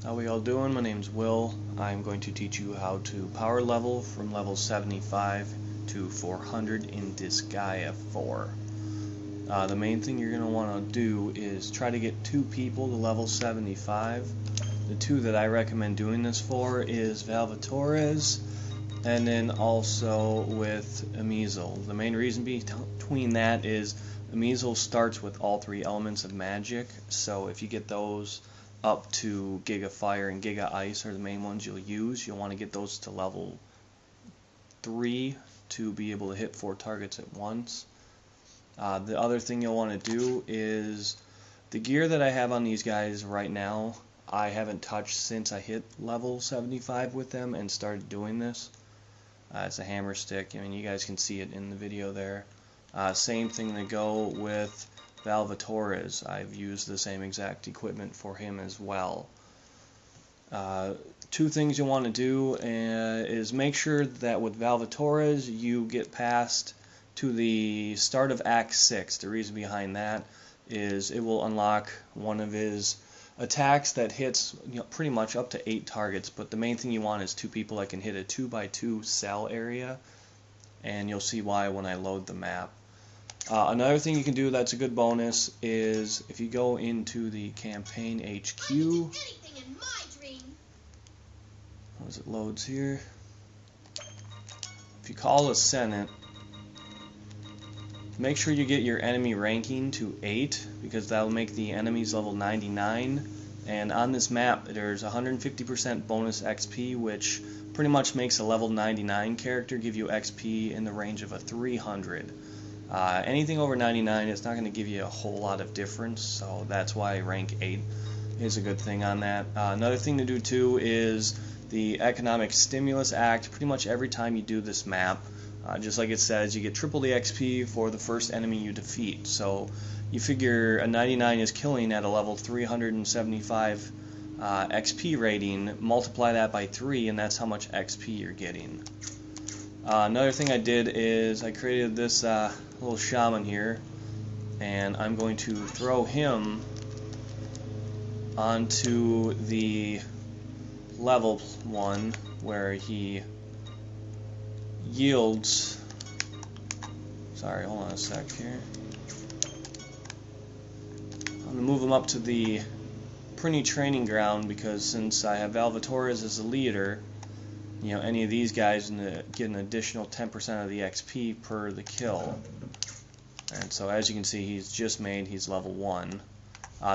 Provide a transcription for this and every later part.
How we all doing? My name's Will. I'm going to teach you how to power level from level 75 to 400 in Disgaea 4. The main thing you're going to want to do is try to get 2 people to level 75. The 2 that I recommend doing this for is Vals and then also with Amizel. The main reason between that is Amizel starts with all 3 elements of magic, so if you get those up to Giga Fire and Giga Ice are the main ones you'll use. You'll want to get those to level 3 to be able to hit 4 targets at once. The other thing you'll want to do is the gear that I have on these guys right now, I haven't touched since I hit level 75 with them and started doing this. It's a hammer stick. I mean, you guys can see it in the video there. Same thing to go with Vals. I've used the same exact equipment for him as well. 2 things you want to do is make sure that with Vals you get past to the start of Act 6. The reason behind that is it will unlock one of his attacks that hits pretty much up to 8 targets, but the main thing you want is 2 people that can hit a 2x2 cell area, and you'll see why when I load the map. Another thing you can do that's a good bonus is if you go into the campaign HQ, as it loads here, if you call a Senate, make sure you get your enemy ranking to 8 because that'll make the enemies level 99, and on this map there's 150% bonus XP, which pretty much makes a level 99 character give you XP in the range of a 300. Anything over 99, it's not going to give you a whole lot of difference, so that's why rank 8 is a good thing on that. Another thing to do too is the Economic Stimulus Act. Pretty much every time you do this map, just like it says, you get triple the XP for the first enemy you defeat. So you figure a 99 is killing at a level 375 XP rating, multiply that by 3 and that's how much XP you're getting. Another thing I did is I created this little shaman here, and I'm going to throw him onto the level 1 where he yields. Sorry, hold on a sec here. I'm going to move him up to the prinny training ground because since I have Vals as a leader, any of these guys get an additional 10% of the XP per the kill. And so as you can see, he's level 1.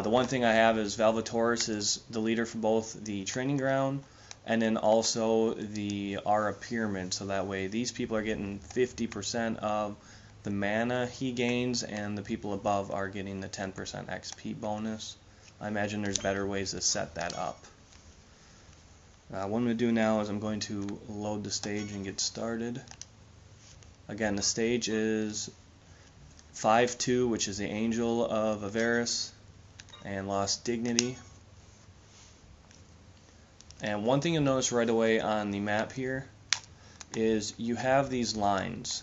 The one thing I have is Vals is the leader for both the training ground and then also the Aura Pyramid, so that way these people are getting 50% of the mana he gains and the people above are getting the 10% XP bonus. I imagine there's better ways to set that up. What I'm going to do now is I'm going to load the stage and get started. Again, the stage is 5-2, which is the Angel of Avarice and Lost Dignity. And one thing you'll notice right away on the map here is you have these lines,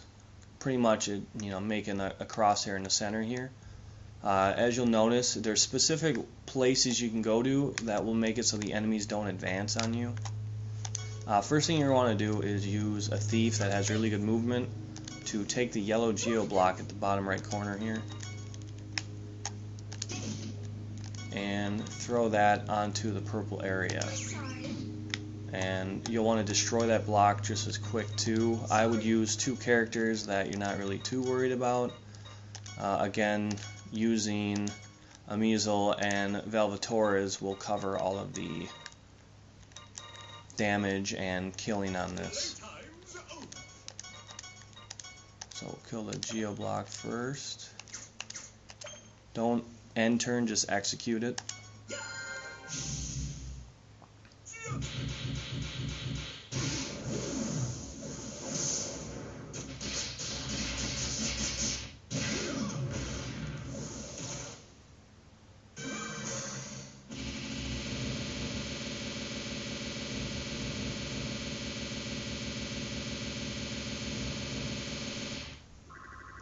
pretty much making a crosshair in the center here. As you'll notice, there's specific places you can go to that will make it so the enemies don't advance on you. First thing you want to do is use a thief that has really good movement to take the yellow geo block at the bottom right corner here and throw that onto the purple area. And you'll want to destroy that block just as quick too. I would use 2 characters that you're not really too worried about. Again, using Amizel and Vals will cover all of the damage and killing on this. So we'll kill the geo block first. Don't end turn, just execute it.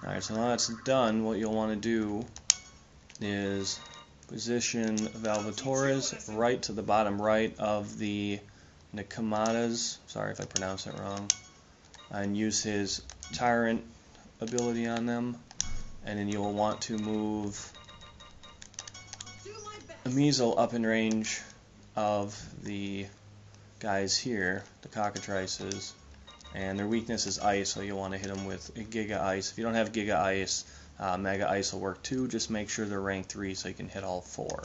Alright, so now that's done, what you'll want to do is position Valvatores right to the bottom right of the Nakamadas, sorry if I pronounced that wrong, and use his Tyrant ability on them, and then you'll want to move Amizel up in range of the guys here, the cockatrices, and their weakness is ice, so you'll want to hit them with Giga Ice. If you don't have Giga Ice, Mega Ice will work too. Just make sure they're rank 3 so you can hit all 4.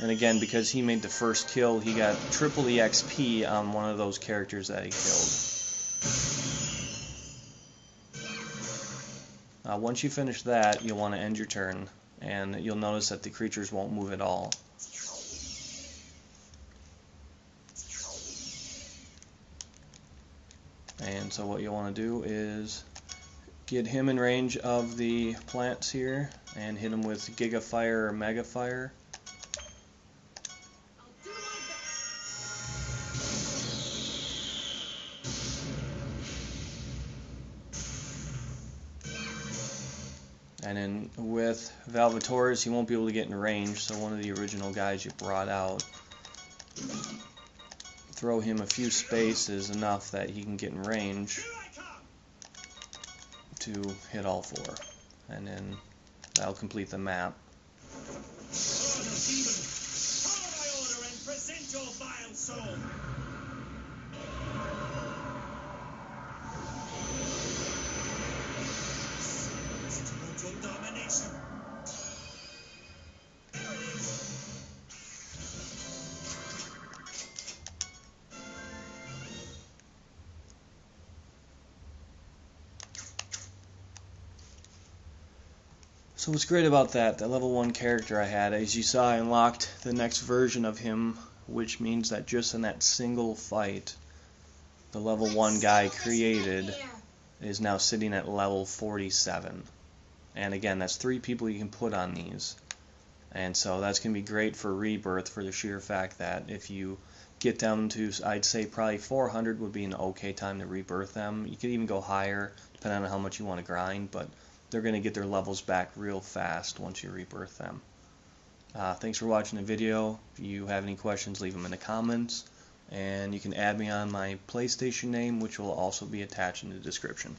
And again, because he made the first kill, he got triple EXP on one of those characters that he killed. Once you finish that, you'll want to end your turn, and you'll notice that the creatures won't move at all. And so what you'll want to do is get him in range of the plants here, and hit him with Giga Fire or Mega Fire. And then with Valvatores, he won't be able to get in range, so one of the original guys you brought out, throw him a few spaces enough that he can get in range to hit all 4. And then that'll complete the map. So what's great about that level 1 character I had, as you saw, I unlocked the next version of him, which means that just in that single fight, the level 1 guy created is now sitting at level 47. And again, that's 3 people you can put on these. And so that's going to be great for rebirth, for the sheer fact that if you get down to, I'd say probably 400 would be an okay time to rebirth them. You could even go higher, depending on how much you want to grind, but they're going to get their levels back real fast once you rebirth them. Thanks for watching the video. If you have any questions, leave them in the comments. And you can add me on my PlayStation name, which will also be attached in the description.